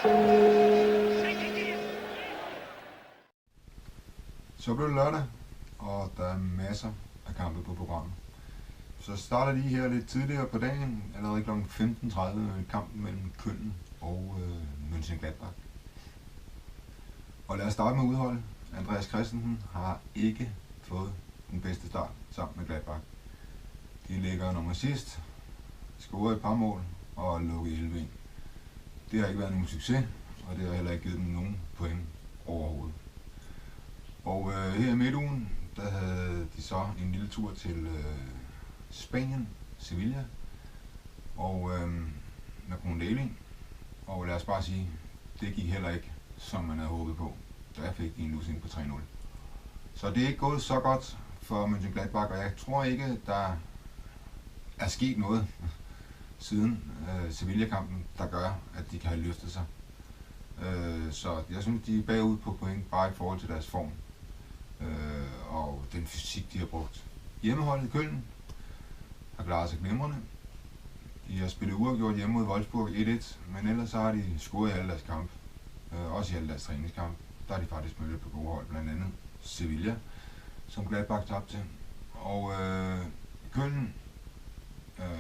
Så blev det lørdag, og der er masser af kampe på programmet. Så starter lige her lidt tidligere på dagen, allerede kl. 15.30 med kampen mellem Köln og Mönchengladbach. Og lad os starte med udholdet. Andreas Christensen har ikke fået den bedste start sammen med Gladbach. De ligger nummer sidst, scoret et par mål og lukket 11 ind. Det har ikke været nogen succes, og det har heller ikke givet dem nogen point overhovedet. Og her i midtugen, der havde de så en lille tur til Spanien, Sevilla, og med Brundeling. Og lad os bare sige, det gik heller ikke, som man havde håbet på. Der fik de en losing på 3-0. Så det er ikke gået så godt for Mönchengladbach, og jeg tror ikke, der er sket noget siden Sevilla-kampen, der gør, at de kan have løftet sig. Så jeg synes, de er bagud på point, bare i forhold til deres form og den fysik, de har brugt. Hjemmeholdet Köln har klaret sig glimrende. De har spillet uafgjort hjemme mod Wolfsburg 1-1, men ellers så har de scoret i alle deres kamp. Også i alle deres træningskamp. Der har de faktisk mødt på gode hold, blandt andet Sevilla, som Gladbach tabte til. Og Köln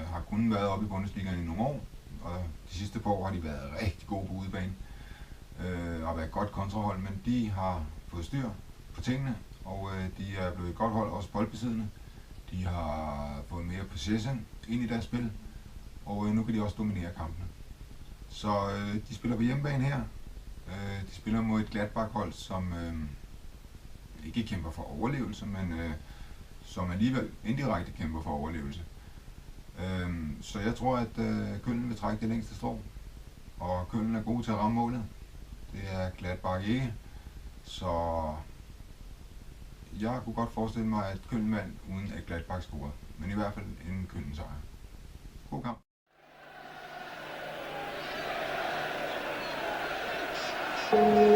har kun været oppe i Bundesligaen i nogle år, og de sidste par år har de været rigtig gode på udebane og været et godt kontrahold, men de har fået styr på tingene, og de er blevet et godt hold, også boldbesiddende. De har fået mere possession ind i deres spil, og nu kan de også dominere kampene. Så de spiller på hjemmebane her. De spiller mod et Gladbach-hold, som ikke kæmper for overlevelse, men som alligevel indirekte kæmper for overlevelse. Så jeg tror, at Köln vil trække det længste strå, og Köln er god til at ramme målet. Det er Gladbach ikke, så jeg kunne godt forestille mig, at Köln vandt uden at Gladbach scorede, men i hvert fald en Köln sejr. God kamp. Thank you.